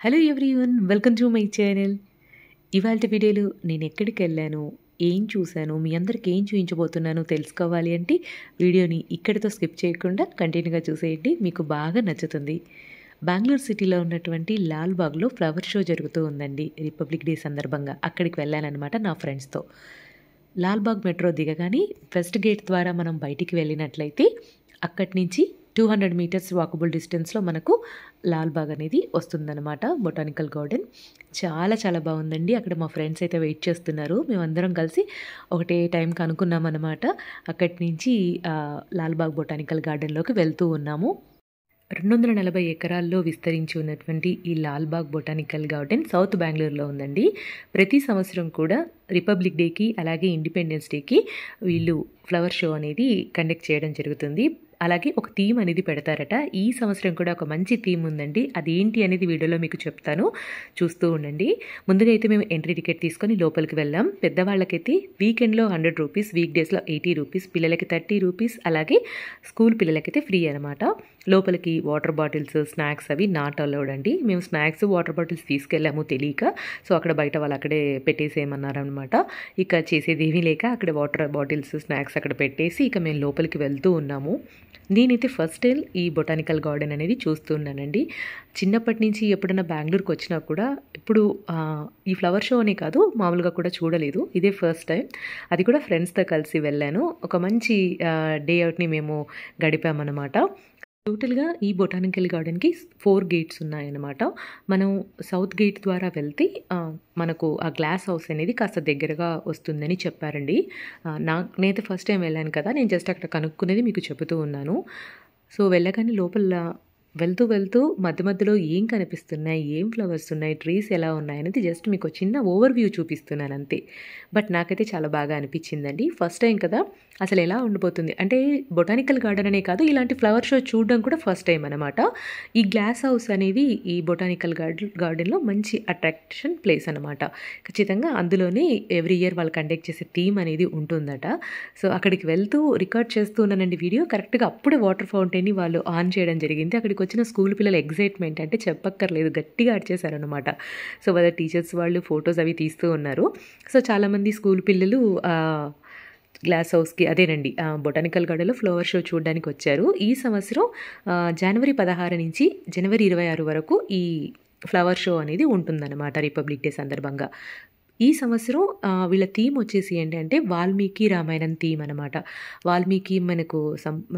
Hello everyone, welcome to my channel. ఇవాళ వీడియోలో నేను ఎక్కడికి వెళ్ళాను, ఏం చూశాను, మీ అందరికి ఏం చూపించబోతున్నానో తెలుసుకోవాలి అంటే వీడియోని ఇక్కడితో స్కిప్ చేయకుండా కంటిన్యూగా చూసేయండి, మీకు బాగా నచ్చుతుంది. బెంగళూరు సిటీలో ఉన్నటువంటి లాల్బాగ్లో ఫ్లవర్ షో జరుగుతూ ఉందండి. రిపబ్లిక్ డే సందర్భంగా అక్కడికి వెళ్ళానమాట నా ఫ్రెండ్స్తో. లాల్బాగ్ మెట్రో దిగగానే ఫస్ట్ గేట్ ద్వారా మనం బయటికి వెళ్ళినట్లయితే అక్కడి నుంచి 200 మీటర్స్ వాకబుల్ డిస్టెన్స్లో మనకు లాల్బాగ్ అనేది వస్తుందన్నమాట. బొటానికల్ గార్డెన్ చాలా చాలా బాగుందండి. అక్కడ మా ఫ్రెండ్స్ అయితే వెయిట్ చేస్తున్నారు. మేమందరం కలిసి ఒకటే టైంకి అనుకున్నామన్నమాట. అక్కడి నుంచి లాల్బాగ్ బొటానికల్ గార్డెన్లోకి వెళ్తూ ఉన్నాము. 240 ఎకరాల్లో విస్తరించి ఉన్నటువంటి ఈ లాల్బాగ్ బొటానికల్ గార్డెన్ సౌత్ బెంగళూరులో ఉందండి. ప్రతి సంవత్సరం కూడా రిపబ్లిక్ డేకి అలాగే ఇండిపెండెన్స్ డేకి వీళ్ళు ఫ్లవర్ షో అనేది కండక్ట్ చేయడం జరుగుతుంది. అలాగే ఒక థీమ్ అనేది పెడతారట. ఈ సంవత్సరం కూడా ఒక మంచి థీమ్ ఉందండి. అదేంటి అనేది వీడియోలో మీకు చెప్తాను, చూస్తూ ఉండండి. ముందుగా అయితే మేము ఎంట్రీ టికెట్ తీసుకొని లోపలికి వెళ్ళాం. పెద్దవాళ్ళకైతే వీకెండ్లో 100 రూపీస్, వీక్ డేస్లో 80 రూపీస్, పిల్లలకి 30 రూపీస్, అలాగే స్కూల్ పిల్లలకైతే ఫ్రీ అనమాట. లోపలికి వాటర్ బాటిల్స్, స్నాక్స్ అవి నాట్ అలౌడ్ అండి. మేము స్నాక్స్, వాటర్ బాటిల్స్ తీసుకెళ్ళాము తెలియక. సో అక్కడ బయట వాళ్ళు అక్కడే పెట్టేసేయమన్నారనమాట. ఇక చేసేది ఏమీ లేక అక్కడ వాటర్ బాటిల్స్, స్నాక్స్ అక్కడ పెట్టేసి ఇక మేము లోపలికి వెళ్తూ ఉన్నాము. నేనైతే ఫస్ట్ టైం ఈ బొటానికల్ గార్డెన్ అనేది చూస్తున్నానండి. చిన్నప్పటి నుంచి ఎప్పుడైనా బెంగళూరుకి వచ్చినా కూడా ఇప్పుడు ఈ ఫ్లవర్ షో అనే కాదు, మామూలుగా కూడా చూడలేదు. ఇదే ఫస్ట్ టైం. అది కూడా ఫ్రెండ్స్తో కలిసి వెళ్ళాను. ఒక మంచి డే అవుట్ని మేము గడిపామన్నమాట. టోటల్గా ఈ బొటానికల్ గార్డెన్కి 4 గేట్స్ ఉన్నాయన్నమాట. మనం సౌత్ గేట్ ద్వారా వెళ్తే మనకు ఆ గ్లాస్ హౌస్ అనేది కాస్త దగ్గరగా వస్తుందని చెప్పారండి. నేనైతే ఫస్ట్ టైం వెళ్ళాను కదా, నేను జస్ట్ అక్కడ కనుక్కునేది మీకు చెబుతూ ఉన్నాను. సో వెళ్ళగానే లోపల వెళ్తూ మధ్య మధ్యలో ఏం కనిపిస్తున్నాయి, ఏం ఫ్లవర్స్ ఉన్నాయి, ట్రీస్ ఎలా ఉన్నాయి అనేది జస్ట్ మీకు చిన్న ఓవర్వ్యూ చూపిస్తున్నాను అంతే. బట్ నాకైతే చాలా బాగా అనిపించిందండి. ఫస్ట్ టైం కదా, అసలు ఎలా ఉండిపోతుంది అంటే బొటానికల్ గార్డెన్ అనే కాదు, ఇలాంటి ఫ్లవర్ షో చూడడం కూడా ఫస్ట్ టైం అనమాట. ఈ గ్లాస్ హౌస్ అనేది ఈ బొటానికల్ గార్డెన్లో మంచి అట్రాక్షన్ ప్లేస్ అనమాట. ఖచ్చితంగా అందులోనే ఎవ్రీ ఇయర్ వాళ్ళు కండక్ట్ చేసే థీమ్ అనేది ఉంటుందట. సో అక్కడికి వెళ్తూ రికార్డ్ చేస్తూ ఉన్నానండి వీడియో. కరెక్ట్గా అప్పుడే వాటర్ ఫౌంటైన్ని వాళ్ళు ఆన్ చేయడం జరిగింది. అక్కడికి వచ్చిన స్కూల్ పిల్లల ఎగ్జైట్మెంట్ అంటే చెప్పక్కర్లేదు, గట్టిగా అరిచేశారనమాట. సో వాళ్ళ టీచర్స్ వాళ్ళు ఫొటోస్ అవి తీస్తూ ఉన్నారు. సో చాలామంది స్కూల్ పిల్లలు గ్లాస్ హౌస్కి అదేనండి బొటానికల్ గార్డెన్లో ఫ్లవర్ షో చూడడానికి వచ్చారు. ఈ సంవత్సరం జనవరి 16 నుంచి జనవరి 26 వరకు ఈ ఫ్లవర్ షో అనేది ఉంటుందన్నమాట రిపబ్లిక్ డే సందర్భంగా. ఈ సంవత్సరం వీళ్ళ థీమ్ వచ్చేసి ఏంటంటే వాల్మీకి రామాయణం థీమ్ అనమాట. వాల్మీకి మనకు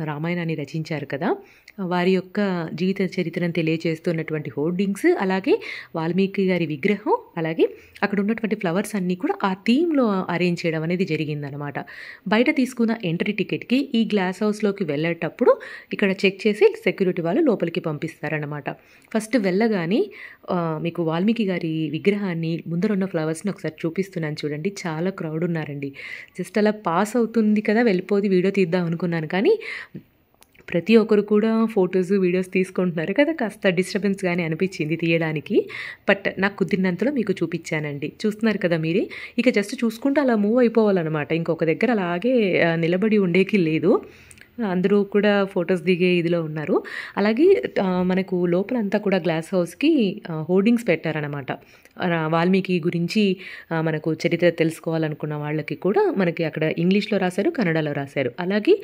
రామాయణాన్ని రచించారు కదా, వారి యొక్క జీవిత చరిత్రను తెలియజేస్తున్నటువంటి హోర్డింగ్స్, అలాగే వాల్మీకి గారి విగ్రహం, అలాగే అక్కడ ఉన్నటువంటి ఫ్లవర్స్ అన్నీ కూడా ఆ థీమ్లో అరేంజ్ చేయడం అనేది జరిగిందనమాట. బయట తీసుకున్న ఎంట్రీ టికెట్కి ఈ గ్లాస్ హౌస్లోకి వెళ్ళేటప్పుడు ఇక్కడ చెక్ చేసి సెక్యూరిటీ వాళ్ళు లోపలికి పంపిస్తారనమాట. ఫస్ట్ వెళ్ళగానే మీకు వాల్మీకి గారి విగ్రహాన్ని, ముందరున్న ఫ్లవర్స్ని ఒకసారి చూపిస్తున్నాను చూడండి. చాలా క్రౌడ్ ఉన్నారండి. జస్ట్ అలా పాస్ అవుతుంది కదా, వెళ్ళిపోది వీడియో తీద్దాం అనుకున్నాను, కానీ ప్రతి ఒక్కరు కూడా ఫొటోస్, వీడియోస్ తీసుకుంటున్నారు కదా, కాస్త డిస్టర్బెన్స్గానే అనిపించింది తీయడానికి. బట్ నాకు కుదిరినంతలో మీకు చూపించానండి. చూస్తున్నారు కదా మీరే. ఇక జస్ట్ చూసుకుంటూ అలా మూవ్ అయిపోవాలన్నమాట. ఇంకొక దగ్గర అలాగే నిలబడి ఉండేకి లేదు. అందరూ కూడా ఫొటోస్ దిగే ఇదిలో ఉన్నారు. అలాగే మనకు లోపలంతా కూడా గ్లాస్ హౌస్కి హోర్డింగ్స్ పెట్టారనమాట. వాల్మీకి గురించి మనకు చరిత్ర తెలుసుకోవాలనుకున్న వాళ్ళకి కూడా మనకి అక్కడ ఇంగ్లీష్లో రాశారు, కన్నడలో రాశారు. అలాగే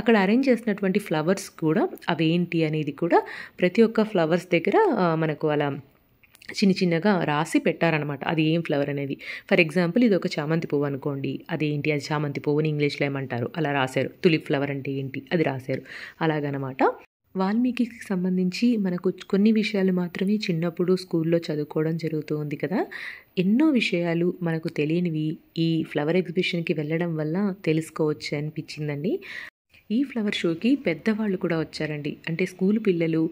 అక్కడ అరేంజ్ చేసినటువంటి ఫ్లవర్స్ కూడా అవేంటి అనేది కూడా ప్రతి ఒక్క ఫ్లవర్స్ దగ్గర మనకు అలా చిన్నగా రాసి పెట్టారనమాట. అది ఏం ఫ్లవర్ అనేది. ఫర్ ఎగ్జాంపుల్ ఇది ఒక చామంతి పువ్వు అనుకోండి, అదేంటి అది చామంతి పువ్వుని ఇంగ్లీష్లో ఏమంటారు అలా రాశారు. తులిప్ ఫ్లవర్ అంటే ఏంటి అది రాశారు. అలాగనమాట. వాల్మీకి సంబంధించి మనకు కొన్ని విషయాలు మాత్రమే చిన్నప్పుడు స్కూల్లో చదువుకోవడం జరుగుతూ ఉంది కదా, ఎన్నో విషయాలు మనకు తెలియనివి ఈ ఫ్లవర్ ఎగ్జిబిషన్కి వెళ్ళడం వల్ల తెలుసుకోవచ్చు అనిపించిందండి. ఈ ఫ్లవర్ షోకి పెద్దవాళ్ళు కూడా వచ్చారండి. అంటే స్కూల్ పిల్లలు,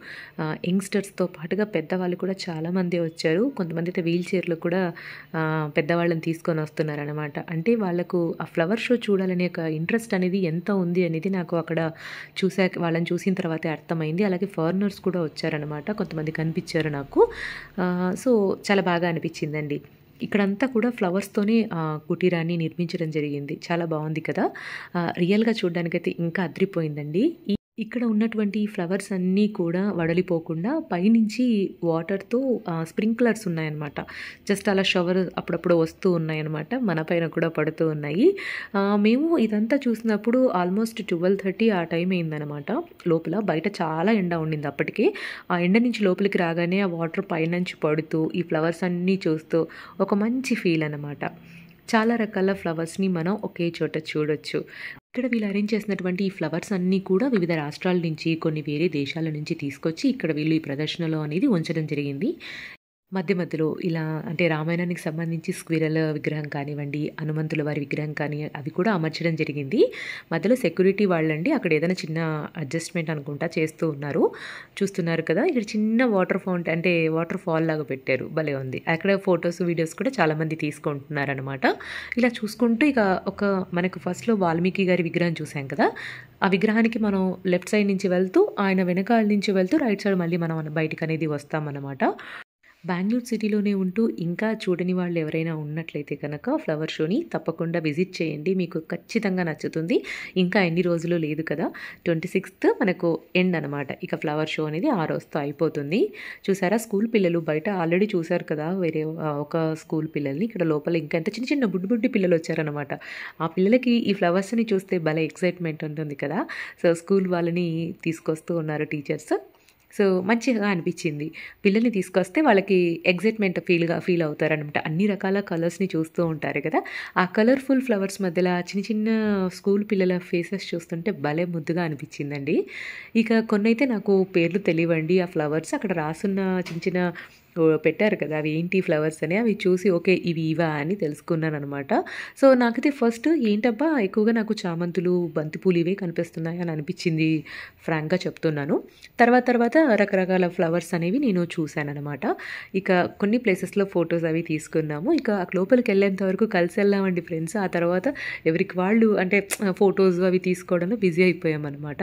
యంగ్స్టర్స్తో పాటుగా పెద్దవాళ్ళు కూడా చాలామంది వచ్చారు. కొంతమంది అయితే వీల్ చైర్లో కూడా పెద్దవాళ్ళని తీసుకొని వస్తున్నారనమాట. అంటే వాళ్ళకు ఆ ఫ్లవర్ షో చూడాలనే ఒక ఇంట్రెస్ట్ అనేది ఎంత ఉంది అనేది నాకు అక్కడ వాళ్ళని చూసిన తర్వాతే అర్థమైంది. అలాగే ఫారినర్స్ కూడా వచ్చారనమాట, కొంతమంది కనిపించారు నాకు. సో చాలా బాగా అనిపించిందండి. ఇక్కడంతా కూడా ఫ్లవర్స్తోనే కుటీరాన్ని నిర్మించడం జరిగింది. చాలా బాగుంది కదా, రియల్గా చూడడానికైతే ఇంకా అద్రిపోయిందండి. ఇక్కడ ఉన్నటువంటి ఫ్లవర్స్ అన్నీ కూడా వడలిపోకుండా పైనుంచి వాటర్‌తో స్ప్రింక్లర్స్ ఉన్నాయన్నమాట. జస్ట్ అలా షవర్ అప్పుడప్పుడు వస్తూ ఉన్నాయన్నమాట. మన పైన కూడా పడుతూ ఉన్నాయి. మేము ఇదంతా చూసినప్పుడు ఆల్మోస్ట్ 12:30 ఆ టైం అయిందనమాట. లోపల బయట చాలా ఎండ ఉండింది అప్పటికే. ఆ ఎండ నుంచి లోపలికి రాగానే ఆ వాటర్ పైనుంచి పడుతూ, ఈ ఫ్లవర్స్ అన్నీ చూస్తూ ఒక మంచి ఫీల్ అనమాట. చాలా రకాల ఫ్లవర్స్‌ని మనం ఒకే చోట చూడొచ్చు. ఇక్కడ వీళ్ళు అరేంజ్ చేసినటువంటి ఈ ఫ్లవర్స్ అన్నీ కూడా వివిధ రాష్ట్రాల నుంచి, కొన్ని వేరే దేశాల నుంచి తీసుకొచ్చి ఇక్కడ వీళ్ళు ఈ ప్రదర్శనలో అనేది ఉంచడం జరిగింది. మధ్య మధ్యలో ఇలా అంటే రామాయణానికి సంబంధించి స్క్విరల్ విగ్రహం కానివ్వండి, హనుమంతుల వారి విగ్రహం కానీ అవి కూడా అమర్చడం జరిగింది. మధ్యలో సెక్యూరిటీ వాళ్ళండి అక్కడ ఏదైనా చిన్న అడ్జస్ట్‌మెంట్ అనుకుంటా చేస్తూ ఉన్నారు. చూస్తున్నారు కదా! ఇక్కడ చిన్న వాటర్ ఫౌంటైన్ అంటే వాటర్ ఫాల్ లాగా పెట్టారు. భలే ఉంది. అక్కడ ఫోటోస్, వీడియోస్ కూడా చాలామంది తీసుకుంటున్నారనమాట. ఇలా చూసుకుంటూ ఇక ఒక మనకు ఫస్ట్‌లో వాల్మీకి గారి విగ్రహం చూసాం కదా! ఆ విగ్రహానికి మనం లెఫ్ట్ సైడ్ నుంచి వెళ్తూ, ఆయన వెనకాల నుంచి వెళ్తూ రైట్ సైడ్ మళ్ళీ మనం బయటికనేది వస్తామన్నమాట. బెంగుళూరు సిటీలోనే ఉంటూ ఇంకా చూడని వాళ్ళు ఎవరైనా ఉన్నట్లయితే కనుక ఫ్లవర్ షోని తప్పకుండా విజిట్ చేయండి. మీకు ఖచ్చితంగా నచ్చుతుంది. ఇంకా ఎన్ని రోజులు లేదు కదా! 26థ్ మనకు ఎండ్ అనమాట. ఇక ఫ్లవర్ షో అనేది ఆ రోజుతో అయిపోతుంది. చూసారా స్కూల్ పిల్లలు బయట ఆల్రెడీ చూసారు కదా! వేరే ఒక స్కూల్ పిల్లల్ని. ఇక్కడ లోపల ఇంకా ఎంత చిన్న చిన్న బుడ్డి బుడ్డి పిల్లలు వచ్చారనమాట. ఆ పిల్లలకి ఈ ఫ్లవర్స్‌ని చూస్తే భలే ఎక్సైట్‌మెంట్ ఉంటుంది కదా! సో, స్కూల్ వాళ్ళని తీసుకొస్తూ ఉన్నారు టీచర్స్. సో, మంచిగా అనిపిచ్చింది. పిల్లల్ని తీసుకొస్తే వాళ్ళకి ఎక్సైట్‌మెంట్ ఫీల్ అవుతారనమాట. అన్ని రకాల కలర్స్‌ని చూస్తూ ఉంటారు కదా! ఆ కలర్‌ఫుల్ ఫ్లవర్స్ మధ్యల చిన్న చిన్న స్కూల్ పిల్లల ఫేసెస్ చూస్తుంటే భలే ముద్దుగా అనిపిచ్చిందండి. ఇక కొన్నైతే నాకు పేర్లు తెలీవండి. ఆ ఫ్లవర్స్ అక్కడ రాసున్న చిన్న చిన్న పెట్టారు కదా! అవి ఏంటి ఫ్లవర్స్ అని అవి చూసి ఓకే. ఇవా అని తెలుసుకున్నాననమాట. సో, నాకైతే ఫస్ట్ ఏంటబ్బా ఎక్కువగా నాకు చామంతులు, బంతిపూలు ఇవే కనిపిస్తున్నాయి అని అనిపిచ్చింది. ఫ్రాంక్‌గా చెప్తున్నాను. తర్వాత రకరకాల ఫ్లవర్స్ అనేవి నేను చూశాననమాట. ఇక కొన్ని ప్లేసెస్‌లో ఫోటోస్ అవి తీసుకున్నాము. ఇక లోపలికెళ్ళేంత వరకు కలిసెళ్ళామండి ఫ్రెండ్స్. ఆ తర్వాత ఎవరికి వాళ్ళు అంటే ఫోటోస్ అవి తీసుకోవడంలో బిజీ అయిపోయామనమాట.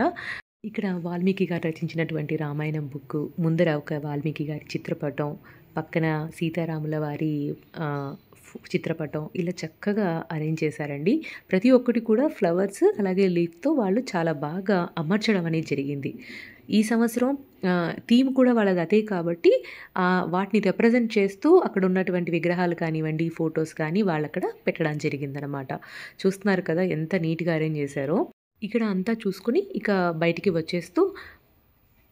ఇక్కడ వాల్మీకి గారు రచించినటువంటి రామాయణం బుక్కు, ముందర ఒక వాల్మీకి గారి చిత్రపటం, పక్కన సీతారాముల వారి చిత్రపటం ఇలా చక్కగా అరేంజ్ చేశారండి. ప్రతి ఒక్కటి కూడా ఫ్లవర్స్ అలాగే లీఫ్‌తో వాళ్ళు చాలా బాగా అమర్చడం అనేది జరిగింది. ఈ సంవత్సరం థీమ్ కూడా వాళ్ళది అదే కాబట్టి వాటిని రిప్రజెంట్ చేస్తూ అక్కడ ఉన్నటువంటి విగ్రహాలు కానివ్వండి, ఫోటోస్ కానీ వాళ్ళక్కడ పెట్టడం జరిగిందనమాట. చూస్తున్నారు కదా! ఎంత నీట్‌గా అరేంజ్ చేశారో. ఇక్కడ అంతా చూసుకొని ఇక బయటికి వచ్చేస్తూ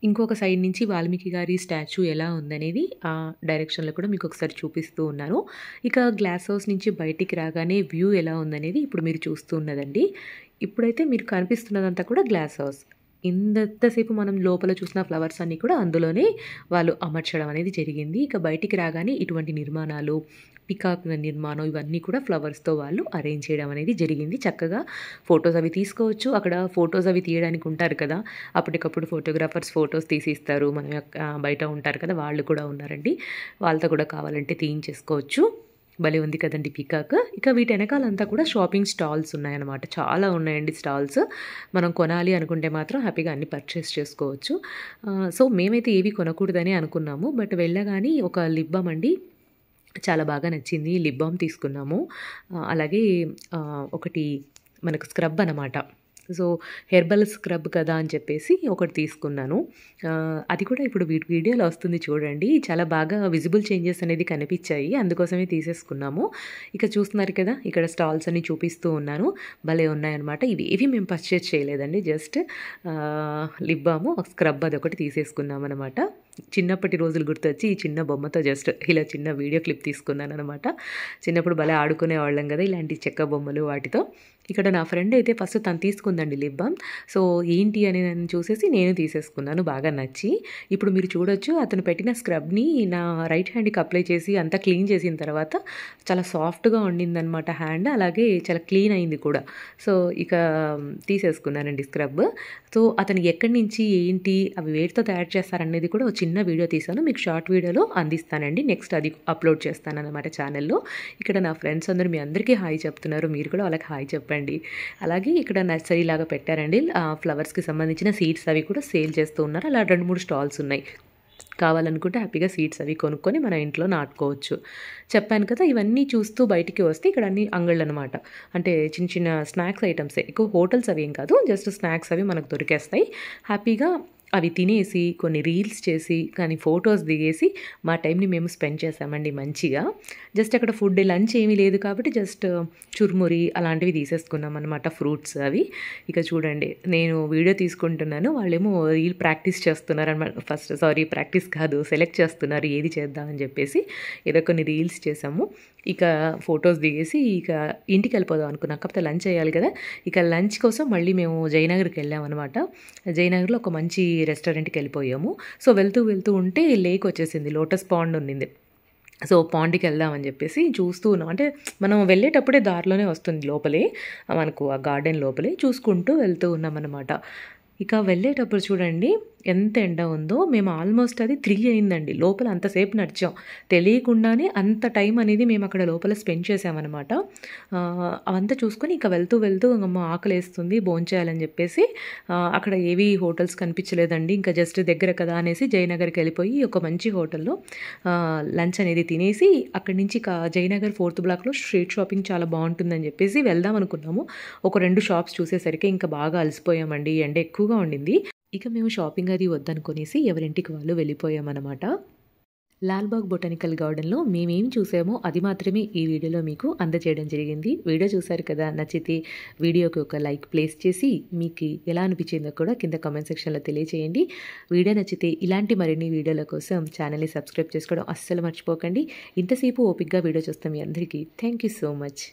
ఇంకొక సైడ్ నుంచి వాల్మీకి గారి స్టాచ్యూ ఎలా ఉందనేది ఆ డైరెక్షన్‌లో కూడా మీకు ఒకసారి చూపిస్తూ ఉన్నాను. ఇక గ్లాస్ హౌస్ నుంచి బయటికి రాగానే వ్యూ ఎలా ఉందనేది ఇప్పుడు మీరు చూస్తూ ఉన్నదండి. ఇప్పుడైతే మీరు కనిపిస్తున్నదంతా కూడా గ్లాస్ హౌస్. ఇంతసేపు మనం లోపల చూసిన ఫ్లవర్స్ అన్నీ కూడా అందులోనే వాళ్ళు అమర్చడం అనేది జరిగింది. ఇక బయటికి రాగానే ఇటువంటి నిర్మాణాలు, పికాక్ నిర్మాణం ఇవన్నీ కూడా ఫ్లవర్స్‌తో వాళ్ళు అరేంజ్ చేయడం అనేది జరిగింది. చక్కగా ఫోటోస్ అవి తీసుకోవచ్చు. అక్కడ ఫోటోస్ అవి తీయడానికి ఉంటారు కదా! అప్పటికప్పుడు ఫోటోగ్రాఫర్స్ ఫోటోస్ తీసి ఇస్తారు. మన బయట ఉంటారు కదా! వాళ్ళు కూడా ఉన్నారండి. వాళ్ళతో కూడా కావాలంటే తీయించేసుకోవచ్చు. భలే ఉంది కదండీ పీకాక్. ఇక వీటి వెనకాలంతా కూడా షాపింగ్ స్టాల్స్ ఉన్నాయన్నమాట. చాలా ఉన్నాయండి స్టాల్స్. మనం కొనాలి అనుకుంటే మాత్రం హ్యాపీగా అన్నీ పర్చేస్ చేసుకోవచ్చు. సో, మేమైతే ఏవి కొనకూడదని అనుకున్నాము. బట్ వెళ్ళగానే ఒక లిప్ బామ్ అండి చాలా బాగా నచ్చింది. లిప్ బామ్ తీసుకున్నాము. అలాగే ఒకటి మనకు స్క్రబ్ అనమాట. సో, హెర్బల్ స్క్రబ్ కదా అని చెప్పేసి ఒకటి తీసుకున్నాను. అది కూడా ఇప్పుడు వీడియోలో వస్తుంది చూడండి. చాలా బాగా విజిబుల్ చేంజెస్ అనేది కనిపించాయి. అందుకోసమే తీసేసుకున్నాము. ఇక చూస్తున్నారు కదా! ఇక్కడ స్టాల్స్ అన్ని చూపిస్తూ ఉన్నాను. భలే ఉన్నాయన్నమాట. ఇవేవి మేము పర్చేస్ చేయలేదండి. జస్ట్ లిప్ బాము, స్క్రబ్ అదొకటి తీసేసుకున్నామనమాట. చిన్నప్పటి రోజులు గుర్తొచ్చి ఈ చిన్న బొమ్మతో జస్ట్ ఇలా చిన్న వీడియో క్లిప్ తీసుకున్నాననమాట. చిన్నప్పుడు భలే ఆడుకునేవాళ్ళం కదా! ఇలాంటి చెక్క బొమ్మలు వాటితో. ఇక్కడ నా ఫ్రెండ్ అయితే ఫస్ట్ తను తీసుకుందండి లిప్ బామ్. సో, ఏంటి అని నన్ను చూసేసి నేను తీసేసుకున్నాను బాగా నచ్చి. ఇప్పుడు మీరు చూడొచ్చు అతను పెట్టిన స్క్రబ్‌ని నా రైట్ హ్యాండ్‌కి అప్లై చేసి అంతా క్లీన్ చేసిన తర్వాత చాలా సాఫ్ట్‌గా ఉండిందనమాట హ్యాండ్. అలాగే చాలా క్లీన్ అయింది కూడా. సో, ఇక తీసేసుకున్నానండి స్క్రబ్. సో, అతను ఎక్కడి నుంచి ఏంటి అవి వేటితో తయారు చేస్తారనేది కూడా ఒక చిన్న వీడియో తీశాను. మీకు షార్ట్ వీడియోలో అందిస్తానండి. నెక్స్ట్ అది అప్లోడ్ చేస్తానన్నమాట ఛానల్‌లో. ఇక్కడ నా ఫ్రెండ్స్ అందరూ మీ అందరికీ హాయ్ చెప్తున్నారు. మీరు కూడా వాళ్ళకి హాయ్ చెప్పండి. అలాగే ఇక్కడ నర్సరీ లాగా పెట్టారండి. ఫ్లవర్స్‌కి సంబంధించిన సీడ్స్ అవి కూడా సేల్ చేస్తూ ఉన్నారు. అలా 2, 3 స్టాల్స్ ఉన్నాయి. కావాలనుకుంటే హ్యాపీగా సీడ్స్ అవి కొనుక్కొని మన ఇంట్లో నాటుకోవచ్చు. చెప్పాను కదా! ఇవన్నీ చూస్తూ బయటికి వస్తే ఇక్కడ అన్ని అంగళ్ళనమాట. అంటే చిన్న చిన్న స్నాక్స్ ఐటమ్సే. ఎక్కువ హోటల్స్ అవేం కాదు. జస్ట్ స్నాక్స్ అవి మనకు దొరికేస్తాయి. హ్యాపీగా అవి తినేసి, కొన్ని రీల్స్ చేసి, కానీ ఫోటోస్ దిగేసి, మా టైంని మేము స్పెండ్ చేశామండి మంచిగా. జస్ట్ అక్కడ ఫుడ్ లంచ్ ఏమీ లేదు కాబట్టి జస్ట్ చురుమురి అలాంటివి తీసేసుకున్నామనమాట, ఫ్రూట్స్ అవి. ఇక చూడండి, నేను వీడియో తీసుకుంటున్నాను. వాళ్ళేమో రీల్ ప్రాక్టీస్ చేస్తున్నారనమాట. ప్రాక్టీస్ కాదు, సెలెక్ట్ చేస్తున్నారు ఏది చేద్దామని చెప్పేసి. ఏదో కొన్ని రీల్స్ చేసాము. ఇక ఫోటోస్ దిగేసి ఇక ఇంటికి వెళ్ళిపోదాం అనుకున్నాం. కాకపోతే లంచ్ చేయాలి కదా! ఇక లంచ్ కోసం మళ్ళీ మేము జయనగర్కి వెళ్ళామన్నమాట. జయనగర్లో ఒక మంచి రెస్టారెంట్కి వెళ్ళిపోయాము. సో వెళ్తూ ఉంటే లేక్ వచ్చేసింది, లోటస్ పాండ్ ఉన్నింది. సో పాండ్కి వెళ్దామని చెప్పేసి చూస్తూ ఉన్నాం. అంటే మనం వెళ్ళేటప్పుడే దారిలోనే వస్తుంది లోపలే, మనకు ఆ గార్డెన్ లోపలే చూసుకుంటూ వెళ్తూ ఉన్నామన్నమాట. ఇక వెళ్ళేటప్పుడు చూడండి ఎంత ఎండ ఉందో. మేము ఆల్మోస్ట్ అది 3 అయిందండి. లోపల అంతసేపు నడిచాం. తెలియకుండానే అంత టైం అనేది మేము అక్కడ లోపల స్పెండ్ చేసామన్నమాట. అవంతా చూసుకొని ఇక వెళ్తూ అమ్మ ఆకలేస్తుంది, భోంచేయాలని చెప్పేసి అక్కడ ఏవి హోటల్స్ కనిపించలేదండి. ఇంకా జస్ట్ దగ్గర కదా అనేసి జయనగర్కి వెళ్ళిపోయి ఒక మంచి హోటల్లో లంచ్ అనేది తినేసి అక్కడి నుంచి జయనగర్ 4th బ్లాక్లో స్ట్రీట్ షాపింగ్ చాలా బాగుంటుందని చెప్పేసి వెళ్దాం అనుకున్నాము. ఒక 2 షాప్స్ చూసేసరికి ఇంకా బాగా అలసిపోయామండి. ఎండ ఎక్కువగా ఉండింది. ఇక మేము షాపింగ్ అది వద్దనుకునేసి ఎవరింటికి వాళ్ళు వెళ్ళిపోయామన్నమాట. లాల్బాగ్ బొటానికల్ గార్డెన్లో మేమేం చూసామో అది మాత్రమే ఈ వీడియోలో మీకు అందజేయడం జరిగింది. వీడియో చూసారు కదా, నచ్చితే వీడియోకి ఒక లైక్ ప్లేస్ చేసి మీకు ఎలా అనిపించిందో కూడా కింద కామెంట్ సెక్షన్లో తెలియజేయండి. వీడియో నచ్చితే ఇలాంటి మరిన్ని వీడియోల కోసం ఛానల్ని సబ్స్క్రైబ్ చేసుకోవడం అస్సలు మర్చిపోకండి. ఇంతసేపు ఓపిక్గా వీడియో చూస్తాం మీ అందరికీ థ్యాంక్ యూ సో మచ్.